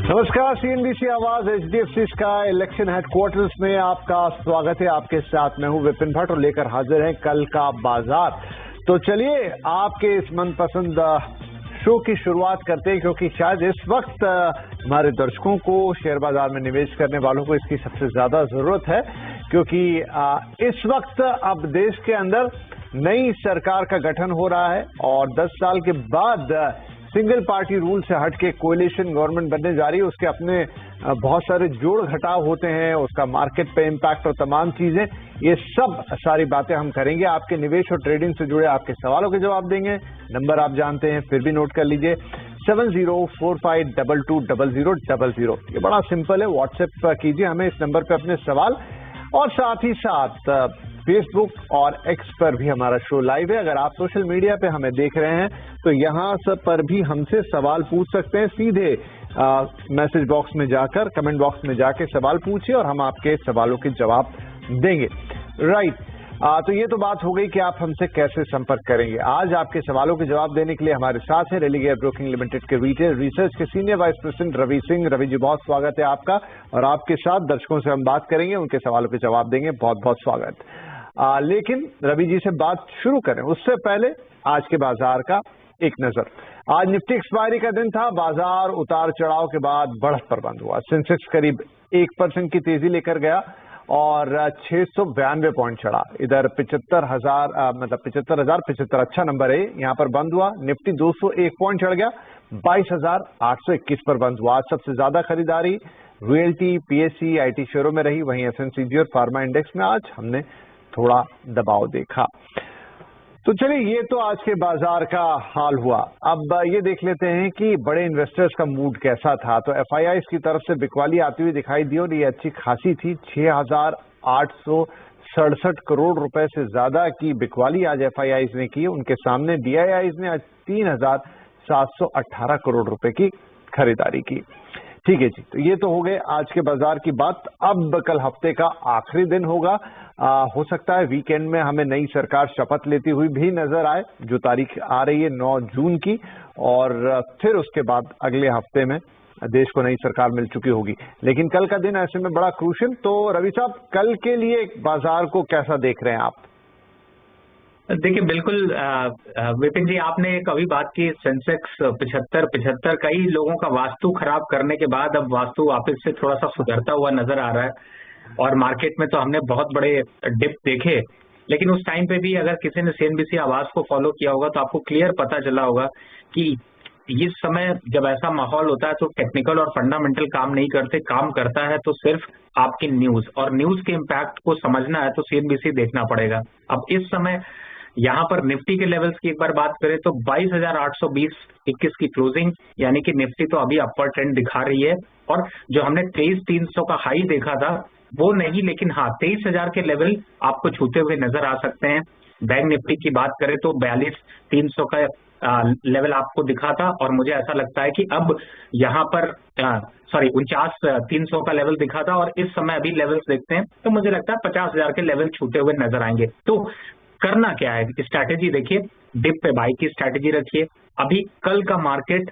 नमस्कार, सीएनबीसी आवाज HDFC sky election headquarters में आपका स्वागत है। आपके साथ मैं हूं विपिन भट्ट और लेकर हाजिर है कल का बाजार। तो चलिए आपके इस मनपसंद शो की शुरुआत करते हैं, क्योंकि शायद इस वक्त हमारे दर्शकों को, शेयर बाजार में निवेश करने वालों को इसकी सबसे ज्यादा जरूरत है, क्योंकि इस वक्त अब देश के अंदर नई सरकार का गठन हो रहा है और 10 साल के बाद सिंगल पार्टी रूल से हटके कोएलिशन गवर्नमेंट बनने जा रही है। उसके अपने बहुत सारे जोड़ घटाव होते हैं, उसका मार्केट पे इम्पैक्ट और तमाम चीजें, ये सब सारी बातें हम करेंगे। आपके निवेश और ट्रेडिंग से जुड़े आपके सवालों के जवाब देंगे। नंबर आप जानते हैं, फिर भी नोट कर लीजिए, 7045220000। ये बड़ा सिंपल है, व्हाट्सएप कीजिए हमें इस नंबर पे अपने सवाल, और साथ ही साथ फेसबुक और एक्स पर भी हमारा शो लाइव है। अगर आप सोशल मीडिया पे हमें देख रहे हैं तो यहाँ सब पर भी हमसे सवाल पूछ सकते हैं। सीधे मैसेज बॉक्स में जाकर, कमेंट बॉक्स में जाके सवाल पूछिए और हम आपके सवालों के जवाब देंगे। राइट, तो ये तो बात हो गई कि आप हमसे कैसे संपर्क करेंगे। आज आपके सवालों के जवाब देने के लिए हमारे साथ है रेलिगेयर ब्रोकिंग लिमिटेड के रिटेल रिसर्च के senior vice president Ravi Singh. Ravi ji, बहुत स्वागत है आपका, और आपके साथ दर्शकों से हम बात करेंगे, उनके सवालों के जवाब देंगे। बहुत बहुत स्वागत। लेकिन रवि जी से बात शुरू करें उससे पहले आज के बाजार का एक नजर। आज निफ्टी एक्सपायरी का दिन था, बाजार उतार चढ़ाव के बाद बढ़त पर बंद हुआ। सेंसेक्स करीब 1% की तेजी लेकर गया और 692 पॉइंट चढ़ा। इधर 75,075 अच्छा नंबर है, यहाँ पर बंद हुआ। निफ्टी 201 पॉइंट चढ़ गया, 22,821 पर बंद हुआ। आज सबसे ज्यादा खरीदारी रियल्टी, पीएससी, आईटी शेयरों में रही। वहीं एफएमसीजी और फार्मा इंडेक्स में आज हमने थोड़ा दबाव देखा। तो चलिए, ये तो आज के बाजार का हाल हुआ। अब ये देख लेते हैं कि बड़े इन्वेस्टर्स का मूड कैसा था। तो एफआईआईज की तरफ से बिकवाली आती हुई दिखाई दी और ये अच्छी खासी थी। 6,867 करोड़ रुपए से ज्यादा की बिकवाली आज एफआईआईज ने की। उनके सामने डीआईआईज ने आज 3,718 करोड़ रुपए की खरीदारी की। ठीक है जी, तो ये तो हो गए आज के बाजार की बात। अब कल हफ्ते का आखिरी दिन होगा। हो सकता है वीकेंड में हमें नई सरकार शपथ लेती हुई भी नजर आए, जो तारीख आ रही है 9 जून की, और फिर उसके बाद अगले हफ्ते में देश को नई सरकार मिल चुकी होगी। लेकिन कल का दिन ऐसे में बड़ा क्रूशियल। तो रवि साहब, कल के लिए बाजार को कैसा देख रहे हैं आप? देखिए, बिल्कुल विपिन जी, आपने एक अभी बात की, सेंसेक्स 75 कई लोगों का वास्तु खराब करने के बाद अब वास्तु वापस से थोड़ा सा सुधरता हुआ नजर आ रहा है। और मार्केट में तो हमने बहुत बड़े डिप देखे, लेकिन उस टाइम पे भी अगर किसी ने सीएनबीसी आवाज को फॉलो किया होगा तो आपको क्लियर पता चला होगा कि इस समय जब ऐसा माहौल होता है तो टेक्निकल और फंडामेंटल काम नहीं करते, काम करता है तो सिर्फ आपकी न्यूज, और न्यूज के इम्पैक्ट को समझना है तो सीएनबीसी देखना पड़ेगा। अब इस समय यहाँ पर निफ्टी के लेवल्स की एक बार बात करें तो 22,820.21 की क्लोजिंग, यानी कि निफ्टी तो अभी अपर ट्रेंड दिखा रही है। और जो हमने 23,300 का हाई देखा था वो नहीं, लेकिन हाँ 23,000 के लेवल आपको छूते हुए नजर आ सकते हैं। बैंक निफ्टी की बात करें तो 42,300 का लेवल आपको दिखा था, और मुझे ऐसा लगता है कि अब यहाँ पर 49,300 का लेवल दिखा था, और इस समय अभी लेवल्स देखते हैं तो मुझे लगता है 50,000 के लेवल छूते हुए नजर आएंगे। तो करना क्या है, स्ट्रैटेजी देखिए, डिप पे बाई की स्ट्रैटेजी रखिए। अभी कल का मार्केट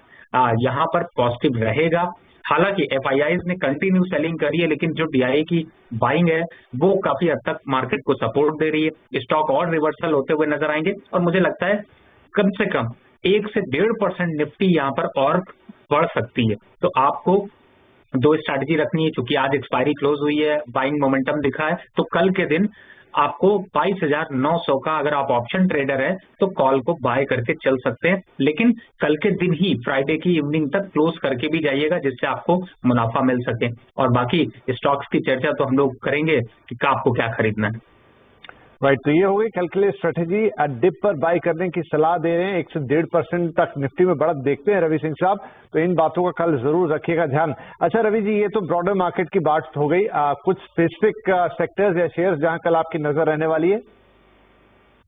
यहाँ पर पॉजिटिव रहेगा। हालांकि एफआईआईज ने कंटिन्यू सेलिंग करी है, लेकिन जो डीआई की बाइंग है वो काफी हद तक मार्केट को सपोर्ट दे रही है। स्टॉक और रिवर्सल होते हुए नजर आएंगे, और मुझे लगता है कम से कम 1 से 1.5% निफ्टी यहाँ पर और बढ़ सकती है। तो आपको दो स्ट्रैटेजी रखनी है। चूंकि आज एक्सपायरी क्लोज हुई है, बाइंग मोमेंटम दिखा है, तो कल के दिन आपको 22,900 का, अगर आप ऑप्शन ट्रेडर है तो कॉल को बाय करके चल सकते हैं। लेकिन कल के दिन ही, फ्राइडे की इवनिंग तक क्लोज करके भी जाइएगा, जिससे आपको मुनाफा मिल सके। और बाकी स्टॉक्स की चर्चा तो हम लोग करेंगे कि आपको क्या खरीदना है। राइट, तो ये हो गई कल के लिए स्ट्रेटेजी। डिप पर बाय करने की सलाह दे रहे हैं। 1 से 1.5% तक निफ्टी में बढ़त देखते हैं रवि सिंह साहब, तो इन बातों का कल जरूर रखिएगा ध्यान। अच्छा रवि जी, ये तो ब्रॉडर मार्केट की बात हो गई। कुछ स्पेसिफिक सेक्टर्स या शेयर्स जहां कल आपकी नजर रहने वाली है?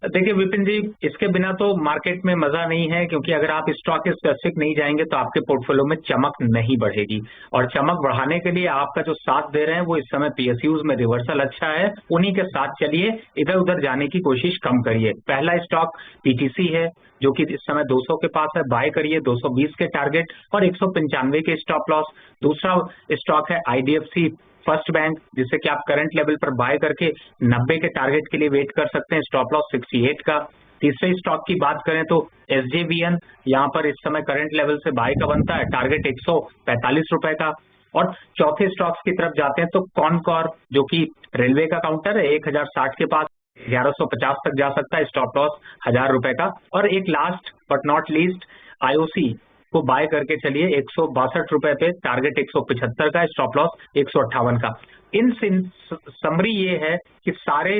देखिए विपिन जी, इसके बिना तो मार्केट में मजा नहीं है, क्योंकि अगर आप स्टॉक के स्पेसिफिक नहीं जाएंगे तो आपके पोर्टफोलियो में चमक नहीं बढ़ेगी। और चमक बढ़ाने के लिए आपका जो साथ दे रहे हैं वो इस समय पीएसयूज में रिवर्सल अच्छा है, उन्हीं के साथ चलिए, इधर उधर जाने की कोशिश कम करिए। पहला स्टॉक पीटीसी है जो कि इस समय 200 के पास है, बाय करिए 220 के टारगेट और 195 के स्टॉप लॉस। दूसरा स्टॉक है आईडीएफसी फर्स्ट बैंक, जिसे कि आप करंट लेवल पर बाय करके 90 के टारगेट के लिए वेट कर सकते हैं, स्टॉप लॉस 68 का। तीसरे स्टॉक की बात करें तो एसजेवीएन, यहाँ पर इस समय करंट लेवल से बाय का बनता है, टारगेट 145 रुपए का। और चौथे स्टॉक्स की तरफ जाते हैं तो कॉनकॉर, जो कि रेलवे का काउंटर है, 1060 के पास 1150 तक जा सकता है, स्टॉप लॉस 1000 रुपए का। और एक last but not least IOC को बाय करके चलिए 162 रुपए पे, टारगेट 175 का, स्टॉप लॉस 158 का। इन समरी ये है कि सारे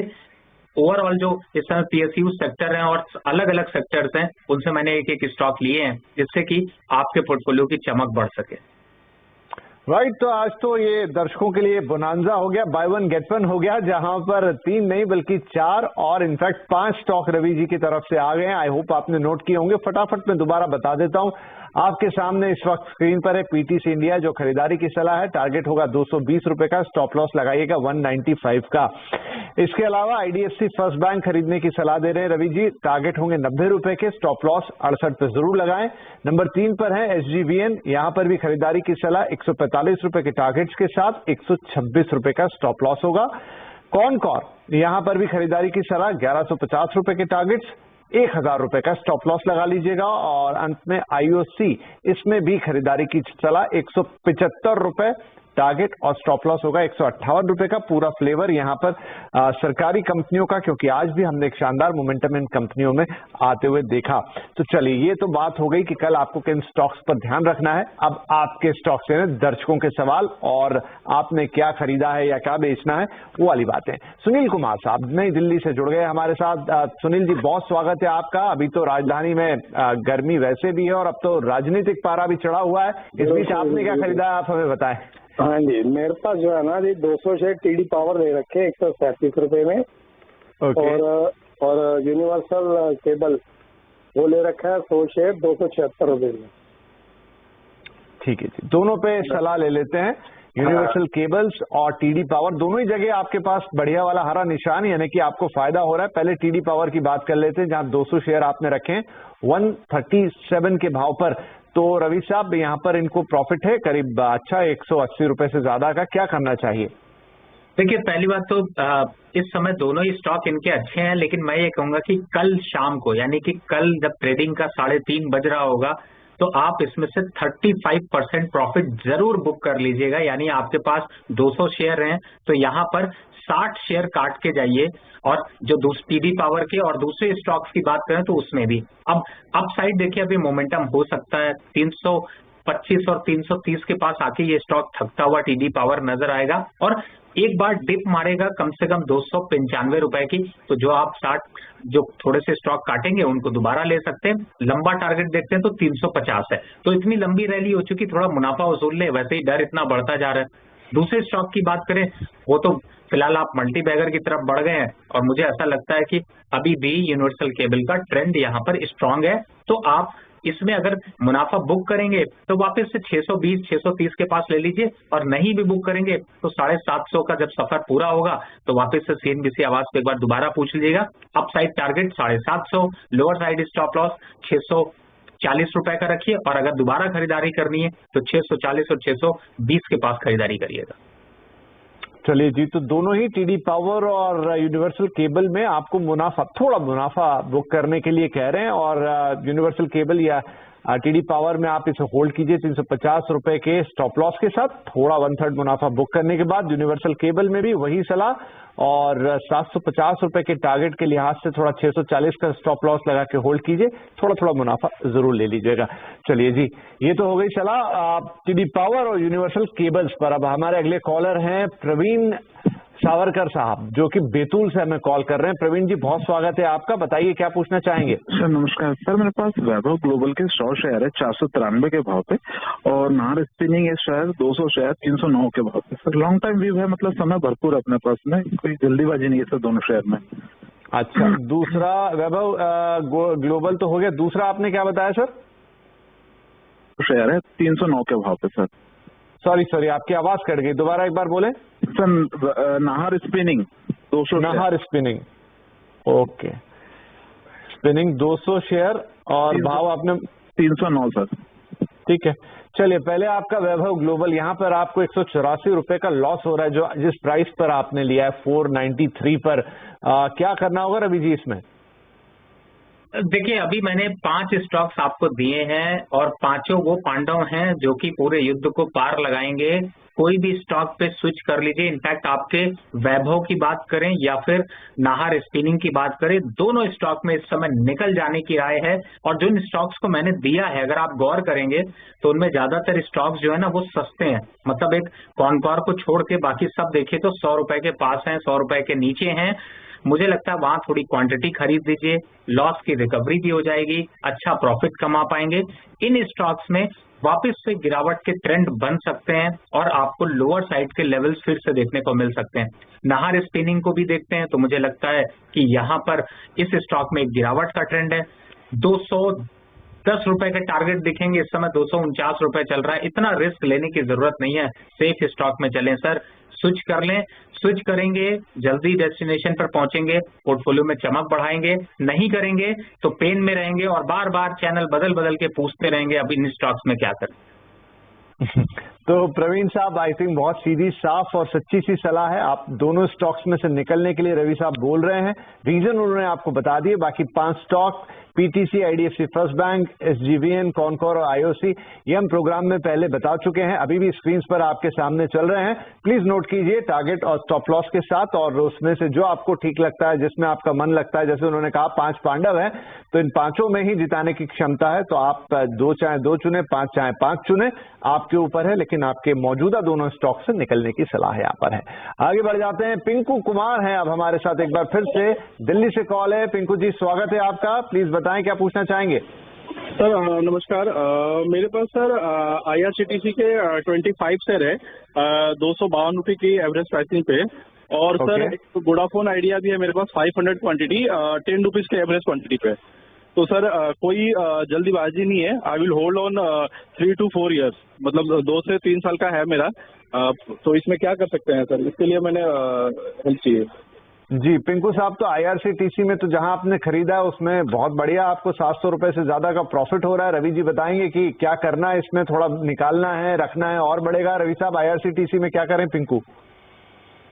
ओवरऑल जो इस समय पीएसयू सेक्टर हैं और अलग अलग सेक्टर्स हैं, उनसे मैंने एक एक स्टॉक लिए हैं जिससे कि आपके पोर्टफोलियो की चमक बढ़ सके। राइट, तो आज तो ये दर्शकों के लिए बोनांजा हो गया, बाय वन गेट वन हो गया, जहां पर 3 नहीं बल्कि 4 और इनफैक्ट 5 स्टॉक रवि जी की तरफ से आ गए हैं। आई होप आपने नोट किए होंगे। फटाफट मैं दोबारा बता देता हूं। आपके सामने इस वक्त स्क्रीन पर है पीटीसी इंडिया, जो खरीदारी की सलाह है, टारगेट होगा 220 रुपए का, स्टॉप लॉस लगाइएगा 195 का। इसके अलावा आईडीएफसी फर्स्ट बैंक खरीदने की सलाह दे रहे हैं रवि जी, टारगेट होंगे 90 रुपए के, स्टॉप लॉस 68 पे जरूर लगाएं। नंबर 3 पर है एसजीवीएन, यहां पर भी खरीदारी की सलाह 145 रुपए के टारगेट्स के साथ 126 रुपए का स्टॉप लॉस होगा। कॉनकॉर, यहां पर भी खरीदारी की सलाह 1150 रुपए के टारगेट्स, 1000 रुपए का स्टॉप लॉस लगा लीजिएगा। और अंत में आईओसी, इसमें भी खरीदारी की सलाह 175 रुपए टारगेट और स्टॉप लॉस होगा 158 रुपए का। पूरा फ्लेवर यहाँ पर सरकारी कंपनियों का, क्योंकि आज भी हमने एक शानदार मोमेंटम इन कंपनियों में आते हुए देखा। तो चलिए, ये तो बात हो गई कि कल आपको किन स्टॉक्स पर ध्यान रखना है। अब आपके स्टॉक से दर्शकों के सवाल और आपने क्या खरीदा है या क्या बेचना है, वो वाली बातें। सुनील कुमार साहब नई दिल्ली से जुड़ गए हमारे साथ। सुनील जी, बहुत स्वागत है आपका। अभी तो राजधानी में गर्मी वैसे भी है और अब तो राजनीतिक पारा भी चढ़ा हुआ है। इस बीच आपने क्या खरीदा है, आप हमें बताएं। हाँ जी, मेरे पास जो है ना जी 200 शेयर टीडी पावर ले रखे हैं 137 रुपए में। और यूनिवर्सल केबल वो ले रखा है 100 शेयर 276 रुपए में। ठीक है जी, दोनों पे सलाह ले लेते हैं। यूनिवर्सल केबल्स और टीडी पावर, दोनों ही जगह आपके पास बढ़िया वाला हरा निशान, यानी कि आपको फायदा हो रहा है। पहले टीडी पावर की बात कर लेते हैं, जहां 200 शेयर आपने रखे हैं 137 के भाव पर। तो रवि साहब, यहाँ पर इनको प्रॉफिट है करीब 180 रुपए से ज्यादा का, क्या करना चाहिए? देखिए, पहली बात तो इस समय दोनों ही स्टॉक इनके अच्छे हैं, लेकिन मैं ये कहूंगा कि कल शाम को, यानी कि कल जब ट्रेडिंग का 3:30 बज रहा होगा, तो आप इसमें से 35% प्रॉफिट जरूर बुक कर लीजिएगा। यानी आपके पास 200 शेयर हैं तो यहाँ पर 60 शेयर काट के जाइए। और जो टीडी पावर के और दूसरे स्टॉक्स की बात करें तो उसमें भी अब अपसाइड देखिए, अभी मोमेंटम हो सकता है 325 और 330 के पास आके ये स्टॉक थकता हुआ टीडी पावर नजर आएगा और एक बार डिप मारेगा कम से कम 295 रुपए की। तो जो आप 60 जो थोड़े से स्टॉक काटेंगे उनको दोबारा ले सकते हैं। लंबा टारगेट देखते हैं तो 350 है। तो इतनी लंबी रैली हो चुकी, थोड़ा मुनाफा वसूल ले, वैसे ही डर इतना बढ़ता जा रहा है। दूसरे स्टॉक की बात करें, वो तो फिलहाल आप मल्टी बैगर की तरफ बढ़ गए हैं और मुझे ऐसा लगता है कि अभी भी यूनिवर्सल केबल का ट्रेंड यहाँ पर स्ट्रांग है। तो आप इसमें अगर मुनाफा बुक करेंगे तो वापस से 620 630 के पास ले लीजिए, और नहीं भी बुक करेंगे तो 750 का जब सफर पूरा होगा तो वापस से सीएनबीसी आवाज पे एक बार दोबारा पूछ लीजिएगा। Up side target 750, lower side stop loss 640 रुपए का रखिए, और अगर दोबारा खरीदारी करनी है तो 640 और 620 के पास खरीदारी करिएगा। चलिए जी, तो दोनों ही टीडी पावर और यूनिवर्सल केबल में आपको थोड़ा मुनाफा बुक करने के लिए कह रहे हैं। और यूनिवर्सल केबल या टीडी पावर में आप इसे होल्ड कीजिए 350 रुपए के स्टॉप लॉस के साथ, थोड़ा 1/3 मुनाफा बुक करने के बाद। यूनिवर्सल केबल में भी वही सलाह, और 750 रुपए के टारगेट के लिहाज से थोड़ा 640 का स्टॉप लॉस लगा के होल्ड कीजिए, थोड़ा थोड़ा मुनाफा जरूर ले लीजिएगा। चलिए जी, ये तो हो गई सलाह टीडी पावर और यूनिवर्सल केबल्स पर। अब हमारे अगले कॉलर हैं प्रवीण सावरकर साहब, जो कि बैतूल से हमें कॉल कर रहे हैं। प्रवीण जी, बहुत स्वागत है आपका, बताइए क्या पूछना चाहेंगे? सर नमस्कार सर, मेरे पास वैभव ग्लोबल के 100 शेयर है 493 के भाव पे, और नाहर स्पिनिंग है शेयर 200 शेयर 309 के भाव पे। सर लॉन्ग टाइम व्यू है, मतलब समय भरपूर अपने पास में, कोई जल्दीबाजी नहीं है सर दोनों शेयर में। अच्छा, दूसरा वैभव ग्लोबल तो हो गया, दूसरा आपने क्या बताया सर? शेयर है 309 के भाव पे सर। सॉरी आपकी आवाज कट गई, दोबारा एक बार बोले sir. Nahar spinning 200। Nahar spinning, okay, spinning 200 share और भाव आपने 309 सर। ठीक है, चलिए पहले आपका वैभव ग्लोबल, यहाँ पर आपको 184 रुपए का लॉस हो रहा है जो जिस प्राइस पर आपने लिया है 493 पर। क्या करना होगा रवि जी इसमें? देखिए, अभी मैंने 5 स्टॉक्स आपको दिए हैं और पांचों वो पांडव हैं जो कि पूरे युद्ध को पार लगाएंगे। कोई भी स्टॉक पे स्विच कर लीजिए। इनफैक्ट आपके वैभव की बात करें या फिर नाहर स्पिनिंग की बात करें, दोनों स्टॉक में इस समय निकल जाने की राय है। और जिन स्टॉक्स को मैंने दिया है, अगर आप गौर करेंगे तो उनमें ज्यादातर स्टॉक्स जो है ना वो सस्ते हैं। मतलब एक कॉनकॉर को छोड़ के बाकी सब देखे तो 100 रुपए के पास हैं, 100 रुपए के नीचे हैं। मुझे लगता है वहां थोड़ी क्वांटिटी खरीद लीजिए, लॉस की रिकवरी भी हो जाएगी, अच्छा प्रॉफिट कमा पाएंगे। इन स्टॉक्स में वापस से गिरावट के ट्रेंड बन सकते हैं और आपको लोअर साइड के लेवल्स फिर से देखने को मिल सकते हैं। नाहर स्पिनिंग को भी देखते हैं तो मुझे लगता है कि यहाँ पर इस स्टॉक में एक गिरावट का ट्रेंड है। 210 रुपए के टारगेट दिखेंगे, इस समय 249 रुपए चल रहा है। इतना रिस्क लेने की जरूरत नहीं है, सेफ स्टॉक में चलें सर, स्विच कर लें। स्विच करेंगे जल्दी डेस्टिनेशन पर पहुंचेंगे, पोर्टफोलियो में चमक बढ़ाएंगे। नहीं करेंगे तो पेन में रहेंगे और बार बार चैनल बदल बदल के पूछते रहेंगे अब इन स्टॉक्स में क्या करें। तो प्रवीण साहब, आई थिंक बहुत सीधी, साफ और सच्ची सी सलाह है। आप दोनों स्टॉक्स में से निकलने के लिए रवि साहब बोल रहे हैं, रीजन उन्होंने आपको बता दिए। बाकी 5 stock PTC, IDFC first bank, SJVN, Concor और आईओसी, ये हम प्रोग्राम में पहले बता चुके हैं, अभी भी स्क्रीन पर आपके सामने चल रहे हैं। प्लीज नोट कीजिए टारगेट और स्टॉप लॉस के साथ, और उसमें से जो आपको ठीक लगता है, जिसमें आपका मन लगता है, जैसे उन्होंने कहा 5 पांडव हैं तो इन पांचों में ही जिताने की क्षमता है, तो आप 2 चाहे 2 चुने, 5 चाहे 5 चुने, आपके ऊपर है। लेकिन आपके मौजूदा दोनों स्टॉक से निकलने की सलाह यहाँ पर है। आगे बढ़ जाते हैं, पिंकू कुमार हैं अब हमारे साथ एक बार फिर से, दिल्ली से कॉल है। पिंकू जी, स्वागत है आपका, प्लीज बताएं क्या पूछना चाहेंगे। सर नमस्कार। मेरे पास सर IRCTC के 25 शेयर है 252 रुपये की एवरेज प्राइसिंग पे, और सर एक वोडाफोन आइडिया भी है मेरे पास 500 क्वांटिटी 10 रुपीज के एवरेज क्वांटिटी पे। तो सर कोई जल्दीबाजी नहीं है, I will hold on 3 to 4 years, मतलब 2 से 3 साल का है मेरा। तो इसमें क्या कर सकते हैं सर, इसके लिए मैंने हेल्प चाहिए। जी पिंकू साहब, तो आईआरसीटीसी में तो जहां आपने खरीदा है उसमें बहुत बढ़िया आपको 700 रुपए से ज्यादा का प्रॉफिट हो रहा है। रवि जी बताएंगे कि क्या करना है इसमें, थोड़ा निकालना है, रखना है और बढ़ेगा। रवि साहब, आईआरसीटीसी में क्या करें? पिंकू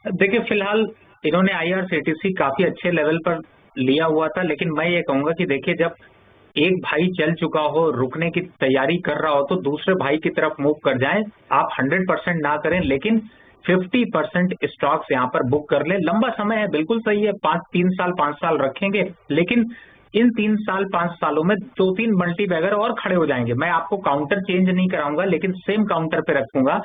देखिए, फिलहाल इन्होंने आईआरसीटीसी काफी अच्छे लेवल पर लिया हुआ था, लेकिन मैं ये कहूंगा कि देखिए, जब एक भाई चल चुका हो, रुकने की तैयारी कर रहा हो, तो दूसरे भाई की तरफ मूव कर जाएं। आप 100% ना करें, लेकिन 50% स्टॉक्स यहाँ पर बुक कर ले। लंबा समय है, बिल्कुल सही है, 3 साल 5 साल रखेंगे, लेकिन इन 3 साल 5 सालों में 2-3 मल्टी बैगर और खड़े हो जाएंगे। मैं आपको काउंटर चेंज नहीं कराऊंगा, लेकिन सेम काउंटर पे रखूंगा।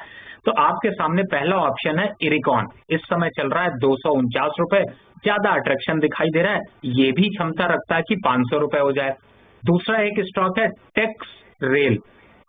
तो आपके सामने पहला ऑप्शन है इरिकॉन, इस समय चल रहा है 249 रुपए, ज्यादा अट्रैक्शन दिखाई दे रहा है, ये भी क्षमता रखता है कि 500 रुपए हो जाए। दूसरा एक स्टॉक है टेक्स रेल,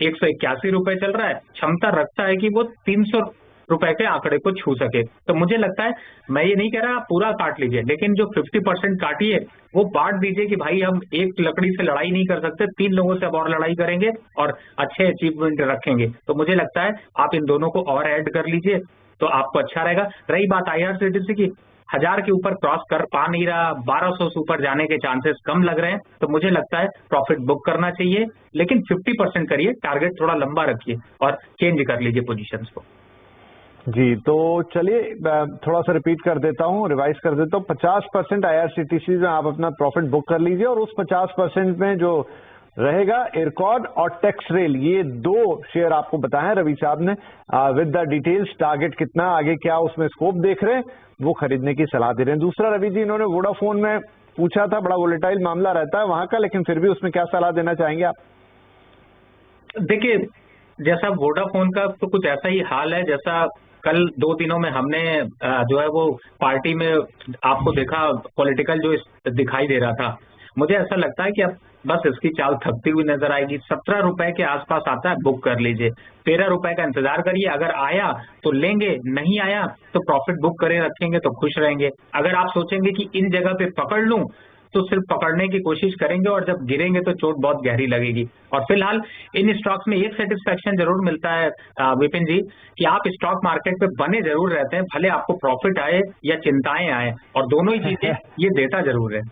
181 रुपए चल रहा है, क्षमता रखता है कि वो 300 रुपए के आंकड़े को छू सके। तो मुझे लगता है, मैं ये नहीं कह रहा आप पूरा काट लीजिए, लेकिन जो 50% काटिए वो बांट दीजिए कि भाई हम एक लकड़ी से लड़ाई नहीं कर सकते, 3 लोगों से अब और लड़ाई करेंगे और अच्छे अचीवमेंट रखेंगे। तो मुझे लगता है आप इन दोनों को और ऐड कर लीजिए तो आपको अच्छा रहेगा। रही बात आईआरसीटीसी की, 1000 के ऊपर क्रॉस कर पा नहीं रहा, 1200 से ऊपर जाने के चांसेस कम लग रहे हैं, तो मुझे लगता है प्रॉफिट बुक करना चाहिए, लेकिन 50% करिए, टारगेट थोड़ा लंबा रखिए और चेंज कर लीजिए पोजीशंस को। जी, तो चलिए थोड़ा सा रिपीट कर देता हूँ, रिवाइज कर देता हूँ। 50% आईआरसीटीसी में आप अपना प्रॉफिट बुक कर लीजिए, और उस 50% में जो रहेगा इरकॉन और टेक्स रेल, ये 2 शेयर आपको बताए रवि साहब ने विद द डिटेल्स, टारगेट कितना, आगे क्या उसमें स्कोप देख रहे हैं, वो खरीदने की सलाह दे रहे हैं। दूसरा रवि जी, इन्होंने वोडाफोन में पूछा था, बड़ा वोलेटाइल मामला रहता है वहां का, लेकिन फिर भी उसमें क्या सलाह देना चाहेंगे आप? देखिए, जैसा वोडाफोन का तो कुछ ऐसा ही हाल है जैसा कल 2 दिनों में हमने जो है वो पार्टी में आपको देखा, पॉलिटिकल जो दिखाई दे रहा था। मुझे ऐसा लगता है कि अब बस इसकी चाल थकती हुई नजर आएगी। 17 रुपए के आसपास आता है, बुक कर लीजिए। 13 रुपए का इंतजार करिए, अगर आया तो लेंगे, नहीं आया तो प्रॉफिट बुक करे रखेंगे तो खुश रहेंगे। अगर आप सोचेंगे कि इन जगह पे पकड़ लूं तो सिर्फ पकड़ने की कोशिश करेंगे और जब गिरेंगे तो चोट बहुत गहरी लगेगी। और फिलहाल इन स्टॉक्स में एक सेटिस्फेक्शन जरूर मिलता है विपिन जी, कि आप स्टॉक मार्केट पे बने जरूर रहते हैं, भले आपको प्रॉफिट आए या चिंताएं आए, और दोनों ही चीजें ये देता जरूर है।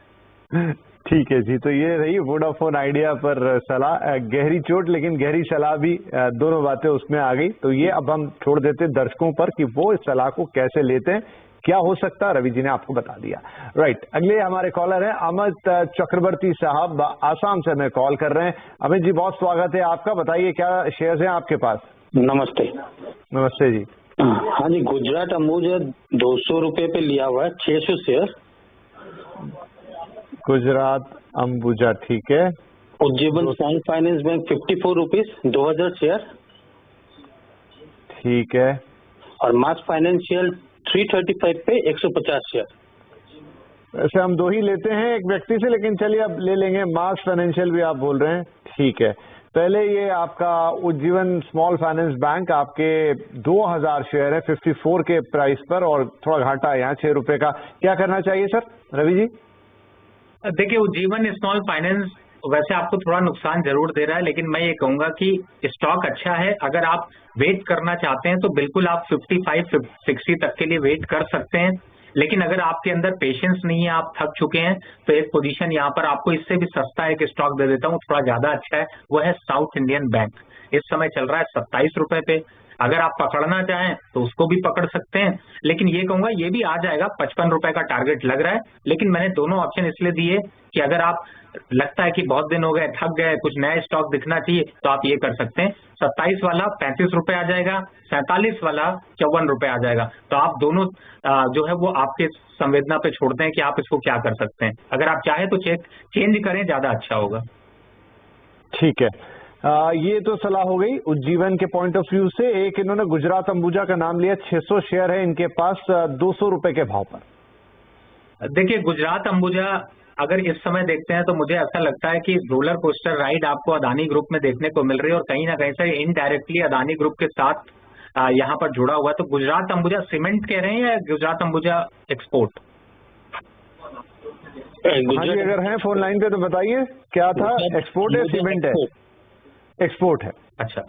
ठीक है जी, तो ये रही वोडाफोन आइडिया पर सलाह, गहरी चोट लेकिन गहरी सलाह भी, दोनों बातें उसमें आ गई। तो ये अब हम छोड़ देते दर्शकों पर कि वो इस सलाह को कैसे लेते हैं, क्या हो सकता है, रवि जी ने आपको बता दिया। राइट, अगले हमारे कॉलर हैं अमित चक्रवर्ती साहब, आसाम से हमें कॉल कर रहे हैं। अमित जी, बहुत स्वागत है आपका, बताइए क्या शेयर्स हैं आपके पास? नमस्ते। नमस्ते जी। हाँ जी, गुजरात अंबुजा 200 रुपए पे लिया हुआ है, 600 शेयर। गुजरात अंबुजा, ठीक है। Ujjivan small finance bank 54 rupees, 2000 share. ठीक है। और मास फाइनेंशियल 335 पे 150 शेयर। वैसे हम दो ही लेते हैं एक व्यक्ति से, लेकिन चलिए अब ले लेंगे मास फाइनेंशियल भी आप बोल रहे हैं, ठीक है। पहले ये आपका उज्जीवन स्मॉल फाइनेंस बैंक, आपके 2000 शेयर है 54 के प्राइस पर, और थोड़ा घाटा है यहाँ 6 रुपए का। क्या करना चाहिए सर, रवि जी? देखिए, उज्जीवन स्मॉल फाइनेंस वैसे आपको थोड़ा नुकसान जरूर दे रहा है, लेकिन मैं ये कहूंगा कि स्टॉक अच्छा है। अगर आप वेट करना चाहते हैं तो बिल्कुल आप 55-60 तक के लिए वेट कर सकते हैं। लेकिन अगर आपके अंदर पेशेंस नहीं है, आप थक चुके हैं, तो एक पोजीशन यहाँ पर आपको इससे भी सस्ता एक स्टॉक दे देता हूँ, थोड़ा ज्यादा अच्छा है, वो है साउथ इंडियन बैंक। इस समय चल रहा है 27 रुपए पे। अगर आप पकड़ना चाहें तो उसको भी पकड़ सकते हैं, लेकिन ये कहूंगा ये भी आ जाएगा, 55 रुपए का टारगेट लग रहा है। लेकिन मैंने दोनों ऑप्शन इसलिए दिए कि अगर आप लगता है कि बहुत दिन हो गए, थक गए, कुछ नया स्टॉक दिखना चाहिए, तो आप ये कर सकते हैं। 27 वाला 35 रुपए आ जाएगा, 47 वाला 54 रुपए आ जाएगा। तो आप दोनों जो है वो आपके संवेदना पे छोड़ते हैं कि आप इसको क्या कर सकते हैं। अगर आप चाहें तो चेंज करें, ज्यादा अच्छा होगा। ठीक है, ये तो सलाह हो गई उज्जीवन के पॉइंट ऑफ व्यू से। एक इन्होंने गुजरात अंबुजा का नाम लिया, 600 शेयर है इनके पास 200 रुपए के भाव पर। देखिए, गुजरात अंबुजा अगर इस समय देखते हैं तो मुझे ऐसा लगता है कि रोलर कोस्टर राइड आपको अदानी ग्रुप में देखने को मिल रही है, और कहीं ना कहीं से इनडायरेक्टली अदानी ग्रुप के साथ यहाँ पर जुड़ा हुआ है। तो गुजरात अंबुजा सीमेंट कह रहे हैं या गुजरात अंबुजा एक्सपोर्ट? हाँ जी, अगर हैं फोन लाइन पे तो बताइए क्या था, एक्सपोर्ट है सीमेंट है? एक्सपोर्ट है। अच्छा,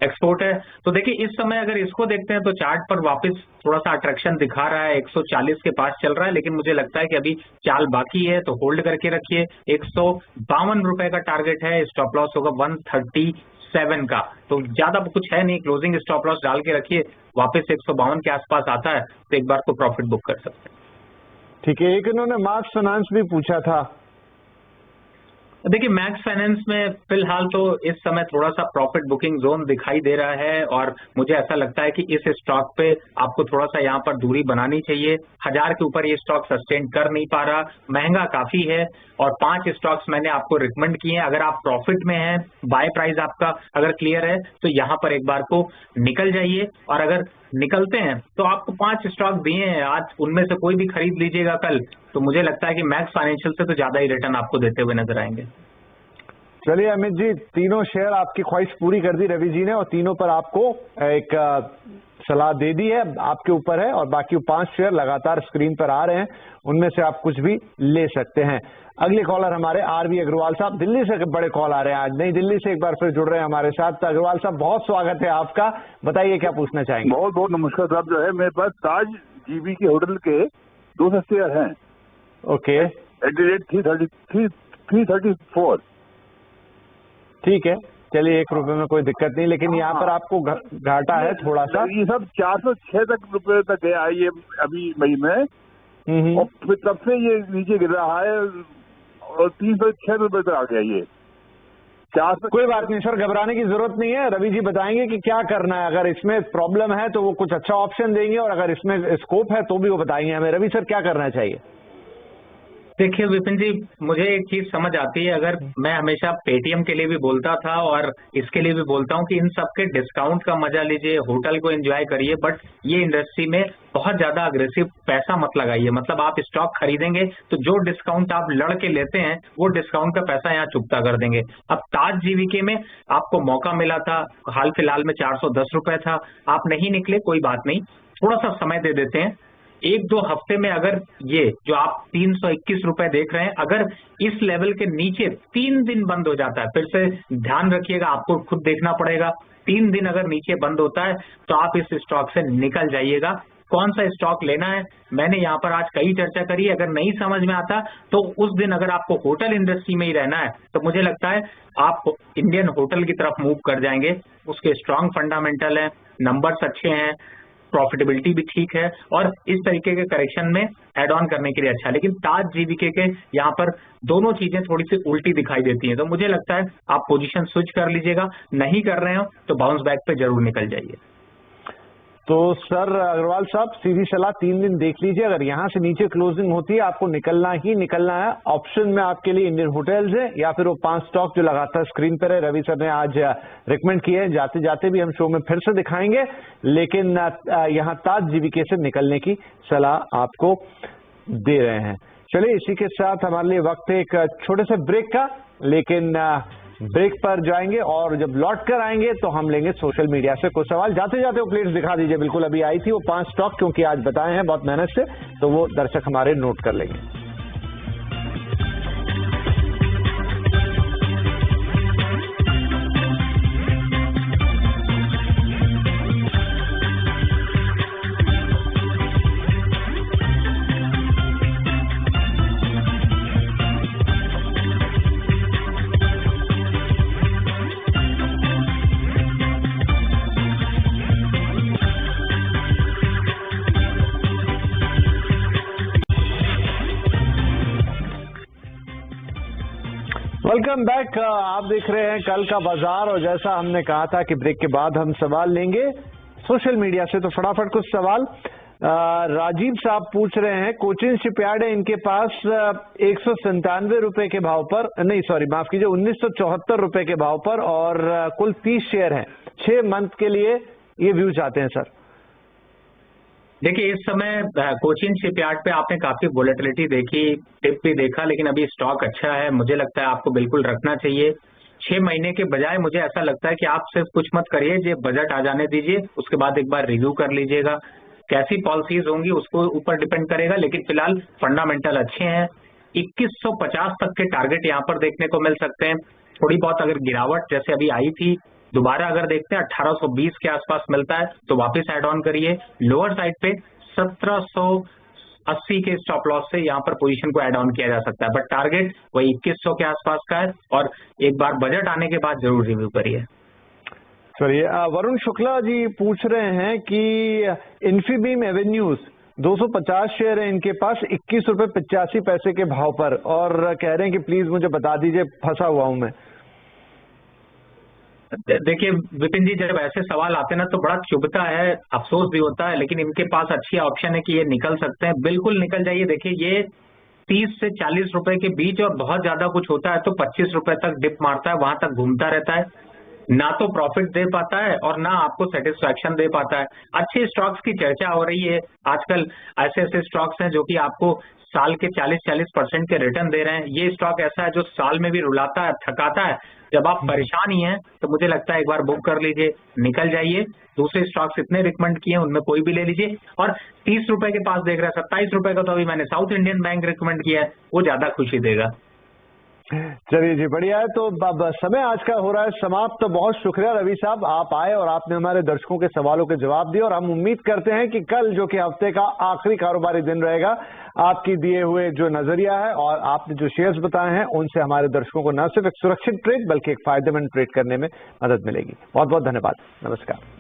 एक्सपोर्ट है। तो देखिए, इस समय अगर इसको देखते हैं तो चार्ट पर वापस थोड़ा सा अट्रैक्शन दिखा रहा है, 140 के पास चल रहा है, लेकिन मुझे लगता है कि अभी चाल बाकी है, तो होल्ड करके रखिए। 152 रुपए का टारगेट है, स्टॉप लॉस होगा 137 का, तो ज्यादा कुछ है नहीं, क्लोजिंग स्टॉप लॉस डाल के रखिए। वापस 152 के आसपास आता है तो एक बार को प्रॉफिट बुक कर सकते हैं। ठीक है, एक इन्होंने मार्क्स फाइनेंस भी पूछा था। देखिए, मैक्स फाइनेंस में फिलहाल तो इस समय थोड़ा सा प्रॉफिट बुकिंग जोन दिखाई दे रहा है, और मुझे ऐसा लगता है कि इस स्टॉक पे आपको थोड़ा सा यहाँ पर दूरी बनानी चाहिए। 1000 के ऊपर ये स्टॉक सस्टेन कर नहीं पा रहा, महंगा काफी है, और 5 स्टॉक्स मैंने आपको रिकमेंड किए हैं। अगर आप प्रॉफिट में हैं, बाय प्राइस आपका अगर क्लियर है, तो यहाँ पर एक बार को निकल जाइए। और अगर निकलते हैं तो आपको 5 स्टॉक दिए हैं आज, उनमें से कोई भी खरीद लीजिएगा कल, तो मुझे लगता है कि मैक्स फाइनेंशियल से तो ज्यादा ही रिटर्न आपको देते हुए नजर आएंगे। चलिए अमित जी, तीनों शेयर आपकी ख्वाहिश पूरी कर दी रवि जी ने, और तीनों पर आपको एक सलाह दे दी है, आपके ऊपर है। और बाकी 5 शेयर लगातार स्क्रीन पर आ रहे हैं, उनमें से आप कुछ भी ले सकते हैं। अगले कॉलर हमारे आरवी अग्रवाल साहब, दिल्ली से बड़े कॉल आ रहे हैं आज, नई दिल्ली से एक बार फिर जुड़ रहे हैं हमारे साथ। तो अग्रवाल साहब, बहुत स्वागत है आपका, बताइए क्या पूछना चाहेंगे? बहुत बहुत नमस्कार साहब। जो है मेरे पास ताज जीबी के होटल के 200 शेयर हैं। Okay, at the rate 334। ठीक है, चलिए 1 रुपए में कोई दिक्कत नहीं, लेकिन यहाँ पर आपको घाटा है थोड़ा सा। ये सब 406 रुपए तक गया है ये अभी मई में, और फिर तब से ये नीचे गिर रहा है और 306 रुपए तक आ गया ये। कोई बात नहीं सर, घबराने की जरूरत नहीं है। रवि जी बताएंगे कि क्या करना है। अगर इसमें प्रॉब्लम है तो वो कुछ अच्छा ऑप्शन देंगे, और अगर इसमें स्कोप है तो भी वो बताएंगे हमें। रवि सर, क्या करना चाहिए? देखिए विपिन जी, मुझे एक चीज समझ आती है, अगर मैं हमेशा पेटीएम के लिए भी बोलता था और इसके लिए भी बोलता हूँ कि इन सब के डिस्काउंट का मजा लीजिए, होटल को एंजॉय करिए, बट ये इंडस्ट्री में बहुत ज्यादा अग्रेसिव पैसा मत लगाइए। मतलब आप स्टॉक खरीदेंगे तो जो डिस्काउंट आप लड़ के लेते हैं वो डिस्काउंट का पैसा यहाँ चुकता कर देंगे। अब ताज जीवीके में आपको मौका मिला था, हाल फिलहाल में 410 रुपए था, आप नहीं निकले, कोई बात नहीं, थोड़ा सा समय दे देते हैं। 1-2 हफ्ते में अगर ये जो आप 321 रुपए देख रहे हैं, अगर इस लेवल के नीचे 3 दिन बंद हो जाता है, फिर से ध्यान रखिएगा, आपको खुद देखना पड़ेगा, 3 दिन अगर नीचे बंद होता है तो आप इस स्टॉक से निकल जाइएगा। कौन सा स्टॉक लेना है मैंने यहाँ पर आज कई चर्चा करी, अगर नहीं समझ में आता तो उस दिन अगर आपको होटल इंडस्ट्री में ही रहना है तो मुझे लगता है आप इंडियन होटल की तरफ मूव कर जाएंगे। उसके स्ट्रांग फंडामेंटल है, नंबर्स अच्छे हैं, प्रॉफिटेबिलिटी भी ठीक है और इस तरीके के करेक्शन में एड ऑन करने के लिए अच्छा है। लेकिन ताज जीवीके के यहाँ पर दोनों चीजें थोड़ी सी उल्टी दिखाई देती हैं, तो मुझे लगता है आप पोजीशन स्विच कर लीजिएगा, नहीं कर रहे हो तो बाउंस बैक पे जरूर निकल जाइए। तो सर अग्रवाल साहब, सीधी सलाह 3 दिन देख लीजिए, अगर यहाँ से नीचे क्लोजिंग होती है आपको निकलना ही निकलना है। ऑप्शन में आपके लिए इंडियन होटल्स है या फिर वो 5 स्टॉक जो लगातार स्क्रीन पर है, रवि सर ने आज रिकमेंड किए हैं, जाते जाते भी हम शो में फिर से दिखाएंगे, लेकिन यहाँ ताज जीवीके से निकलने की सलाह आपको दे रहे हैं। चलिए इसी के साथ हमारे लिए वक्त है एक छोटे से ब्रेक का, लेकिन ब्रेक पर जाएंगे और जब लौट कर आएंगे तो हम लेंगे सोशल मीडिया से कुछ सवाल। जाते जाते वो प्लेट्स दिखा दीजिए, बिल्कुल अभी आई थी वो 5 स्टॉक, क्योंकि आज बताए हैं बहुत मेहनत से, तो वो दर्शक हमारे नोट कर लेंगे। Welcome back. आप देख रहे हैं कल का बाजार और जैसा हमने कहा था कि ब्रेक के बाद हम सवाल लेंगे सोशल मीडिया से, तो फटाफट कुछ सवाल। राजीव साहब पूछ रहे हैं, कोचिन शिपयार्ड है, इनके पास 197 रुपए के भाव पर, नहीं सॉरी माफ कीजिए 1974 रुपए के भाव पर और कुल 30 शेयर हैं, 6 मंथ के लिए ये व्यू चाहते हैं सर। देखिए इस समय कोचिन शिपयार्ड पे आपने काफी वोलेटिलिटी देखी, टिप भी देखा, लेकिन अभी स्टॉक अच्छा है, मुझे लगता है आपको बिल्कुल रखना चाहिए। 6 महीने के बजाय मुझे ऐसा लगता है कि आप सिर्फ कुछ मत करिए, जो बजट आ जाने दीजिए, उसके बाद एक बार रिव्यू कर लीजिएगा, कैसी पॉलिसीज होंगी उसको ऊपर डिपेंड करेगा, लेकिन फिलहाल फंडामेंटल अच्छे हैं। 2150 तक के टारगेट यहाँ पर देखने को मिल सकते हैं। थोड़ी बहुत अगर गिरावट जैसे अभी आई थी, दोबारा अगर देखते हैं 1820 के आसपास मिलता है तो वापस ऐड ऑन करिए। लोअर साइड पे 1780 के स्टॉप लॉस से यहाँ पर पोजीशन को ऐड ऑन किया जा सकता है, बट टारगेट वही 2100 के आसपास का है और एक बार बजट आने के बाद जरूर रिव्यू करिए। चलिए वरुण शुक्ला जी पूछ रहे हैं कि इन्फीबीम एवेन्यूज 250 शेयर है इनके पास 21 रुपए 85 पैसे के भाव पर, और कह रहे हैं कि प्लीज मुझे बता दीजिए, फंसा हुआ हूं मैं। देखिए विपिन जी, जब ऐसे सवाल आते हैं ना तो बड़ा चुभता है, अफसोस भी होता है, लेकिन इनके पास अच्छी ऑप्शन है कि ये निकल सकते हैं, बिल्कुल निकल जाइए। देखिए ये 30 से 40 रुपए के बीच और बहुत ज्यादा कुछ होता है तो 25 रुपए तक डिप मारता है, वहां तक घूमता रहता है, ना तो प्रॉफिट दे पाता है और ना आपको सेटिस्फैक्शन दे पाता है। अच्छे स्टॉक्स की चर्चा हो रही है आजकल, ऐसे ऐसे स्टॉक्स हैं जो कि आपको साल के 40-40% के रिटर्न दे रहे हैं। ये स्टॉक ऐसा है जो साल में भी रुलाता है, थकाता है। जब आप परेशान ही हैं तो मुझे लगता है एक बार बुक कर लीजिए, निकल जाइए। दूसरे स्टॉक्स इतने रिकमेंड किए हैं, उनमें कोई भी ले लीजिए। और 30 रुपए के पास देख रहा है, 27 रुपए का तो अभी मैंने साउथ इंडियन बैंक रिकमेंड किया है, वो ज्यादा खुशी देगा। चलिए जी बढ़िया है। तो अब समय आज का हो रहा है समाप्त। तो बहुत शुक्रिया रवि साहब, आप आए और आपने हमारे दर्शकों के सवालों के जवाब दिए, और हम उम्मीद करते हैं कि कल जो कि हफ्ते का आखिरी कारोबारी दिन रहेगा, आपकी दिए हुए जो नजरिया है और आपने जो शेयर्स बताए हैं उनसे हमारे दर्शकों को न सिर्फ एक सुरक्षित ट्रेड बल्कि एक फायदेमंद ट्रेड करने में मदद मिलेगी। बहुत बहुत धन्यवाद, नमस्कार।